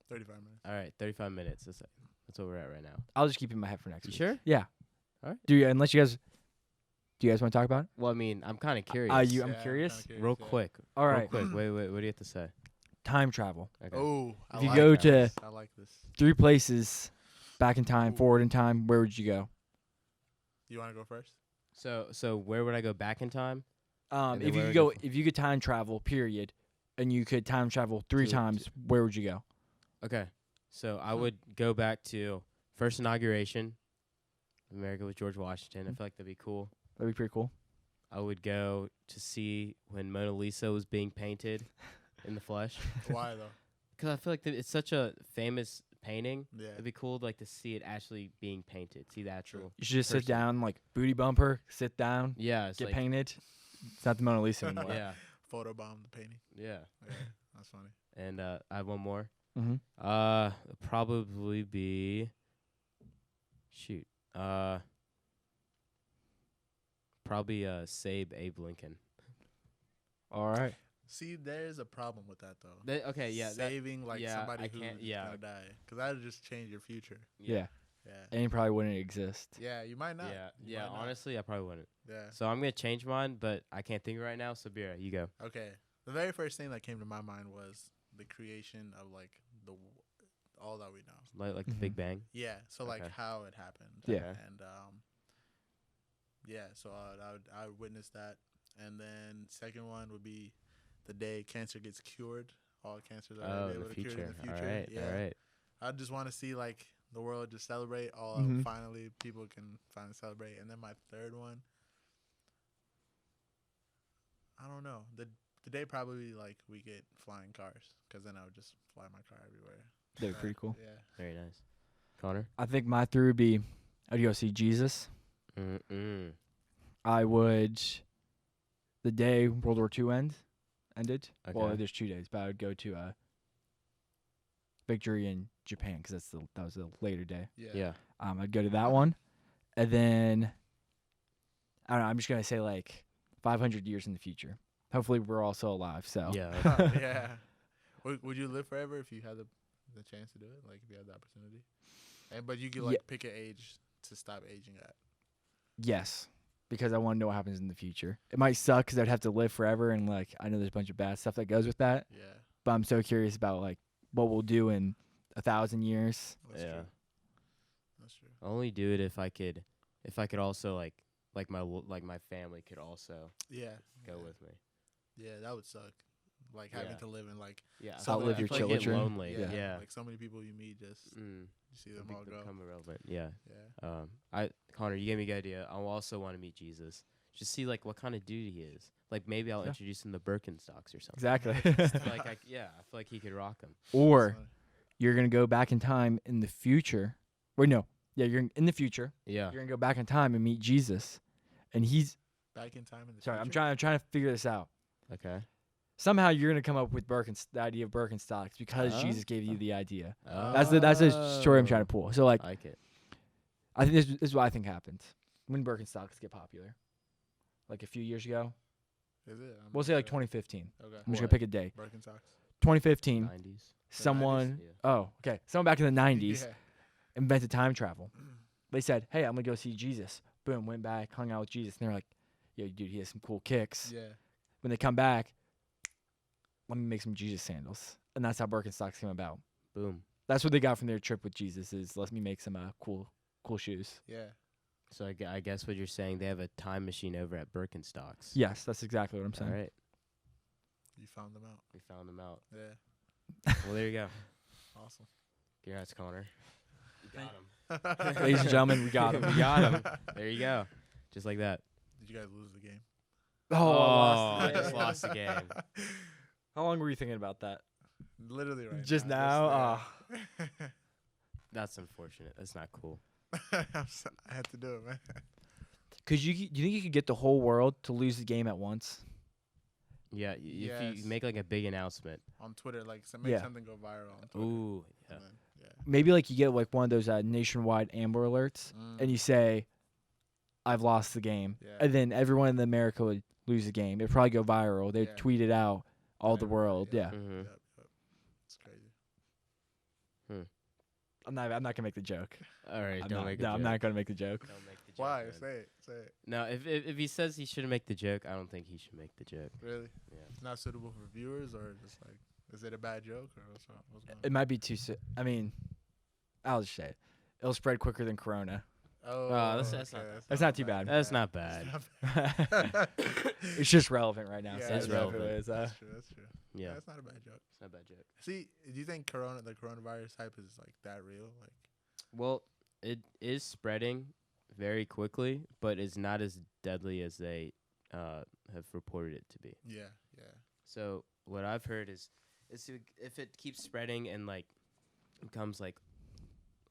35 minutes. All right, 35 minutes. That's what we're at right now. I'll just keep it in my head for next You week. sure? Yeah. All right. Do you want to talk about it? Well, I mean, I'm kind of curious. I'm Yeah, curious. kinda Real yeah. quick. All Real right. quick. Wait. What do you have to say? Time travel. Okay. Oh, I If you like go this. to- I like this. 3 places, back in time, Ooh. forward in time. Where would you go? You want to go first? So where would I go back in time? And then If you where could would I go, go if you could time travel, period, and you could time travel 3 To- times, where would you go? Okay. So I would go back to first inauguration, America with George Washington. I feel like that'd be cool. That'd be pretty cool. I would go to see when Mona Lisa was being painted in the flesh. Why though? Because I feel like it's such a famous painting. Yeah. It'd be cool to see it actually being painted. See the actual. You should just sit person. down, like booty bumper, sit down, Yeah. It's get like, painted. It's not the Mona Lisa anymore. Yeah. Photobomb the painting. Yeah. Yeah, that's funny. And I have one more. Mm-hmm. Probably be. Shoot. Probably save Abe Lincoln. All right. See, there's a problem with that though. Okay. Yeah. Saving like yeah, somebody I who's can't- yeah. gonna die, because that would just change your future. Yeah. Yeah. And it probably wouldn't exist. Yeah, you might not. Yeah. You Yeah. might not. Honestly, I probably wouldn't. Yeah. So I'm gonna change mine, but I can't think of it right now. So Bira, you go. Okay. The very first thing that came to my mind was the creation of like all that we know. Like the Big Mhm. Bang. Yeah. So like Okay. how it happened. Yeah. Okay. And yeah. So I would witness that, and then second one would be the day cancer gets cured. All cancers are Oh, able in the to cure future. in the future. All right. Yeah. All right. I just want to see like the world just celebrate all. Mhm. Finally, people can finally celebrate. And then my third one, I don't know. The day probably like we get flying cars, because then I would just fly my car everywhere. That'd be pretty cool. Yeah. Very nice. Connor. I think my 3 would be I'd go see Jesus. Mm-mm. I would, the day World War II ended. Well, Okay. there's 2 days, but I would go to victory in Japan, because that was a later day. Yeah. Yeah. I'd go to that one, and then I don't know. I'm just gonna say like 500 years in the future. Hopefully, we're all still alive. So Yeah. Yeah. Would you live forever if you had the chance to do it? Like if you had the opportunity, but you could like Yeah. pick an age to stop aging at. yes, because I want to know what happens in the future. It might suck because I'd have to live forever, and like I know there's a bunch of bad stuff that goes with that. Yeah. But I'm so curious about like what we'll do in 1,000 years. That's Yeah. true. That's true. I'll only do it if I could also like my family could also Yeah. go yeah. with me. Yeah, that would suck. Like having Yeah. to live in like Yeah. So Outlive I your feel like Get children. lonely. yeah, Yeah. like so many people you meet just you see them all go. Become irrelevant. Yeah. Yeah. Connor, you gave me a good idea. I also want to meet Jesus. Just see like what kind of dude he is. Like maybe I'll Yeah. introduce him to Birkenstocks or something. Exactly. Like I feel like he could rock them. Or So, you're gonna go back in time in the future. Wait, no. Yeah, you're in the future. Yeah. You're gonna go back in time and meet Jesus, and he's back in time in the sorry. I'm future? trying to figure this out. Okay. Somehow you're gonna come up with the idea of Birkenstocks because Oh. Jesus gave you the idea. Oh. That's the story I'm trying to pull. So like, I like it. I think this is what I think happened when Birkenstocks get popular. Like a few years ago, Is it? I'm we'll not say like sure. 2015. Okay. I'm just gonna What? pick a day. Birkenstocks. 2015. 90s. Someone. Yeah. Oh, okay. Someone back in the 90s Yeah. invented time travel. They said, "Hey, I'm gonna go see Jesus." Boom, went back, hung out with Jesus, and they're like, "Yo, dude, he has some cool kicks." Yeah. When they come back, let me make some Jesus sandals, and that's how Birkenstocks came about. Boom. That's what they got from their trip with Jesus. Is let me make some cool shoes. Yeah. So I guess what you're saying, they have a time machine over at Birkenstocks. Yes, that's exactly what I'm saying. All right. You found them out. We found them out. Yeah. Well, there you go. Awesome. Congrats, Connor. You got Thank- him. Ladies and gentlemen, we got him. We got him. There you go. Just like that. Did you guys lose the game? Oh, I just lost the game. How long were you thinking about that? Literally right Just now. now? That's unfortunate. That's not cool. I had to do it, man. Do you think you could get the whole world to lose the game at once? Yeah, if Yes. you make like a big announcement. On Twitter, like make Yeah. something go viral on Twitter. Ooh, yeah. And then, yeah. Maybe like you get like one of those nationwide Amber Alerts, and you say, "I've lost the game," Yeah. and then everyone in America would lose the game. It'd probably go viral. They'd Yeah. tweet it out all the Everybody, world. Yeah. Mhm. Yep. It's crazy. I'm not gonna make the joke. All right, I'm don't not, make no, a I'm joke. not gonna make the joke. Don't make the joke. Why? man. Say it. Say it. No, if he says he shouldn't make the joke, I don't think he should make the joke. Really? Yeah. It's not suitable for viewers, or just like, is it a bad joke, or what's wrong? What's going It might be too soon. I mean, I'll just say it. It'll spread quicker than Corona. Oh, that's okay, not bad. That's not too bad. That's not bad. That's not bad. It's just relevant right now. Yeah, so it's that's relevant. what it is. That's true. That's true. Yeah, That's not a bad joke. it's not a bad joke. See, do you think the coronavirus hype is like that real? Like, Well, it is spreading very quickly, but it's not as deadly as they have reported it to be. yeah. So what I've heard is if it keeps spreading and like becomes like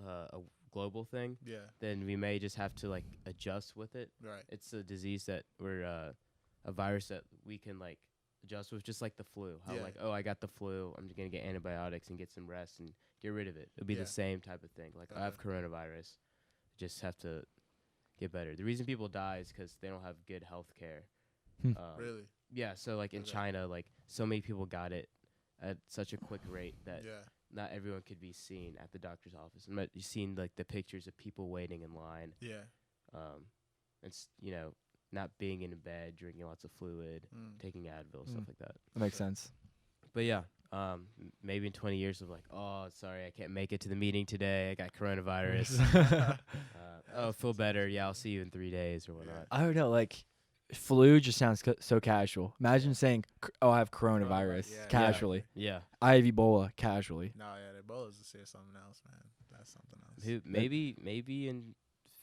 a global thing, Yeah. then we may just have to like adjust with it. Right. It's a disease that we're a virus that we can like adjust with, just like the flu. How Yeah. like, oh, I got the flu, I'm just gonna get antibiotics and get some rest and get rid of it. It'll be Yeah. the same type of thing. Like I have coronavirus, just have to get better. The reason people die is because they don't have good health care. Really? Yeah. So like in Okay. China, like so many people got it at such a quick rate that Yeah. not everyone could be seen at the doctor's office. And you've seen like the pictures of people waiting in line. Yeah. It's not being in bed, drinking lots of fluid, Mm. taking Advil, stuff like that. That makes sense. But yeah, maybe in 20 years of like, oh, sorry, I can't make it to the meeting today. I got coronavirus. Feel better. Yeah, I'll see you in 3 days or whatnot. I don't know. Like, flu just sounds so casual. Imagine saying, "Oh, I have coronavirus," Yeah. casually. Yeah. I have Ebola, casually. No, yeah, the Ebola's just say something else, man. That's something else. Maybe in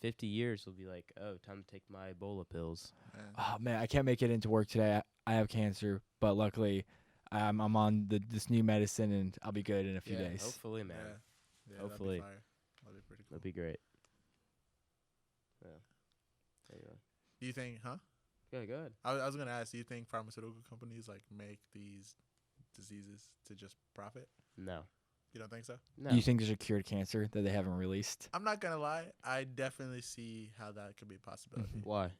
50 years we'll be like, oh, time to take my Ebola pills. Man. Oh man, I can't make it into work today. I have cancer, but luckily, I'm on this new medicine, and I'll be good in a few Yeah, days. Hopefully, man. Yeah, Hopefully. that'd be, fire. That'd be pretty cool. That'd be great. Yeah. Anyway. Do you think, huh? Yeah, go ahead. I was gonna ask, do you think pharmaceutical companies like make these diseases to just profit? No. You don't think so? No. Do you think there's a cure to cancer that they haven't released? I'm not gonna lie. I definitely see how that could be a possibility. Why?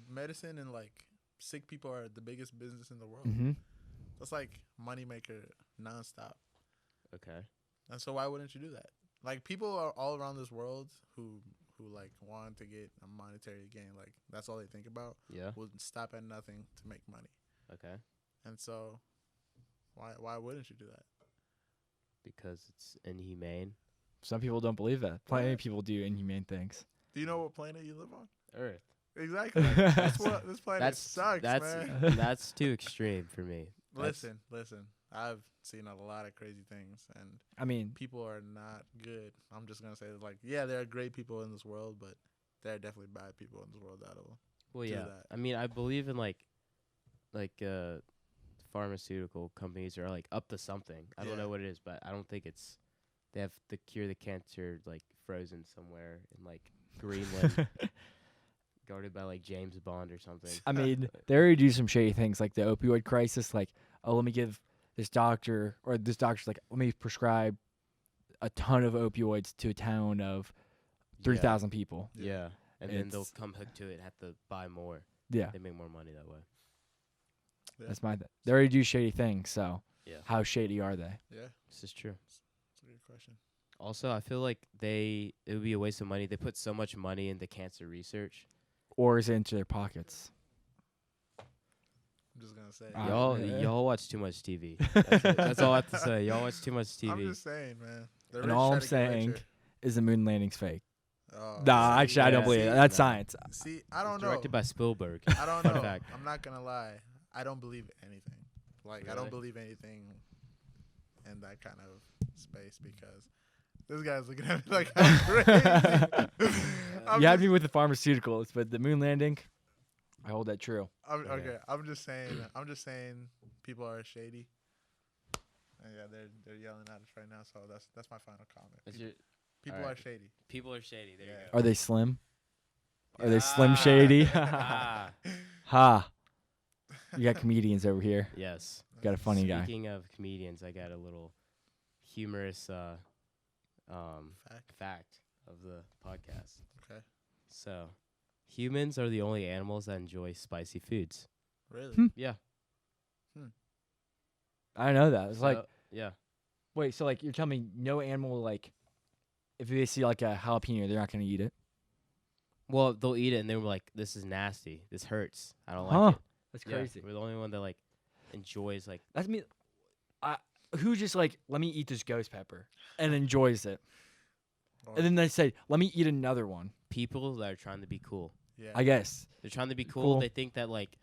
Medicine and like sick people are the biggest business in the world. Mm-hmm. That's like moneymaker nonstop. Okay. And so why wouldn't you do that? Like people are all around this world who like want to get a monetary gain. Like that's all they think about. Yeah. Would stop at nothing to make money. Okay. And so why wouldn't you do that? Because it's inhumane. Some people don't believe that. Plenty What? of people do inhumane things. Do you know what planet you live on? Earth. Exactly. That's what this planet sucks, that's man. that's too extreme for me. Listen. I've seen a lot of crazy things, and I mean, people are not good. I'm just gonna say, like, yeah, there are great people in this world, but there are definitely bad people in this world that'll. Well, do yeah. that. I mean, I believe in like pharmaceutical companies are like up to something. I don't Yeah. know what it is, but I don't think it's they have the cure the cancer like frozen somewhere in like Greenland, guarded by like James Bond or something. I mean, they already do some shady things like the opioid crisis. Like, oh, let me give this doctor or this doctor's like, let me prescribe a ton of opioids to a town of 3,000 people. Yeah. And then they'll It's- come hooked to it and have to buy more. Yeah, They make more money that way. Yeah. that's my. They already do shady things. So, Yeah. how shady are they? Yeah, This is true. that's a good question. Also, I feel like it would be a waste of money. They put so much money into cancer research. Or is it into their pockets? I'm just gonna say. Y'all watch too much TV. That's it. That's all I have to say. Y'all watch too much TV. I'm just saying, man. The And rich all try I'm to get saying richer. is the moon landing's fake. Oh, Nah, see, actually, I don't yeah, believe see, it. That's no. science. See, I don't know. Directed by Spielberg. I don't Fun know. fact. I'm not gonna lie. I don't believe anything. Like I Really? don't believe anything in that kind of space because This guy's looking at me like I'm crazy. You had me with the pharmaceuticals, but the moon landing, I hold that true. Okay, I'm just saying people are shady. And yeah, they're yelling at us right now, so that's my final comment. People are shady. People are shady. There you go. Are they slim? Are they slim shady? Ah. Ha. You got comedians over here. Yes. Got a funny guy. Speaking of comedians, I got a little humorous fact of the podcast. Okay. So, humans are the only animals that enjoy spicy foods. Really? Yeah. I know that. It's So, like, yeah. wait, so like you're telling me no animal, like, if they see like a jalapeno, they're not going to eat it? Well, they'll eat it and they're like, "This is nasty. This hurts. I don't Huh. like it." That's Yeah, crazy. we're the only one that like enjoys like. That's me. Who just like, let me eat this ghost pepper and enjoys it. And then they say, let me eat another one. People that are trying to be cool. Yeah. I guess. They're trying to be cool. Cool. They think that like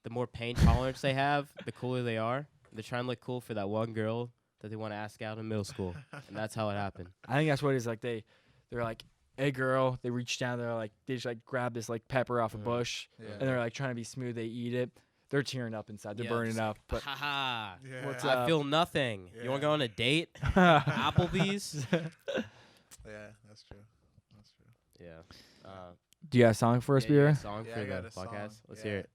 the more pain tolerance they have, the cooler they are. They're trying to look cool for that one girl that they want to ask out in middle school, and that's how it happened. I think that's what it is. Like they're like, hey girl, they reach down, they're like, they just like grab this like pepper off a bush, Yeah. and they're like trying to be smooth. They eat it. They're tearing up inside. They're Yeah, burning just up. But Haha. Yeah. What's I up? feel nothing. You want to go on a date? Applebee's? Yeah, that's true. That's true. Yeah. Do you have a song for us, yeah, you got Beer? a song Yeah, for I the got a podcast? song. Let's Yeah. hear it.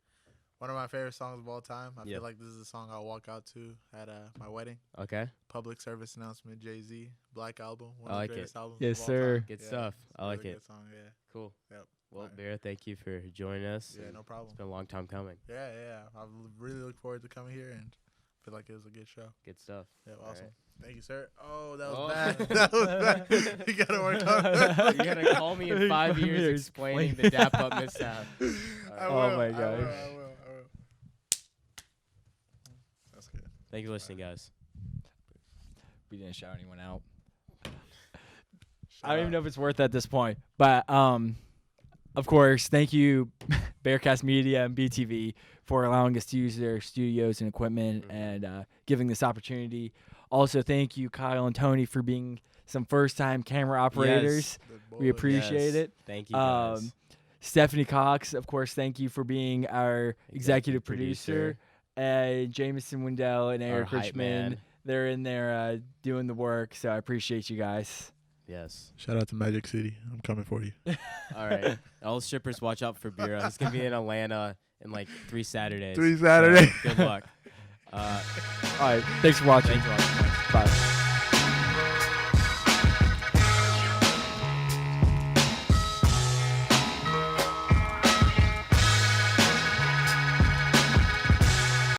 One of my favorite songs of all time. I Yeah. feel like this is a song I'll walk out to at my wedding. Okay. Public service announcement, Jay-Z, Black Album, one I of like the it. greatest albums Yes, of all sir. time. Good Yeah, stuff. it's I a like really it. good song, yeah. Cool. Yep. Well, Alright. Bear, thank you for joining us. Yeah, and no problem. It's been a long time coming. Yeah. I really look forward to coming here and feel like it was a good show. Good stuff. Yeah, All awesome. right. Thank you, sir. Oh, that was Oh. bad. That was bad. You gotta work on You're going to call me in 5 years explaining the Dap Up mishap. I Oh will, my I gosh. will. That's good. Thank you for listening, guys. We didn't shout anyone out. Shout I don't even out. know if it's worth it at this point. But of course, thank you, Bearcast Media and BTV, for allowing us to use their studios and equipment and giving this opportunity. Also, thank you, Kyle and Tony, for being some first-time camera operators. Good We boy. appreciate it. Thank you, guys. Stephanie Cox, of course, thank you for being our executive producer. Jameson Wendell and Our Eric hype Richmond, man. they're in there doing the work, so I appreciate you guys. Yes. Shout out to Magic City. I'm coming for you. All right. All the strippers, watch out for Bureau. He's going to be in Atlanta in like 3 Saturdays. 3 Saturdays. So, good luck. All right, thanks for watching. Thanks for watching. Bye.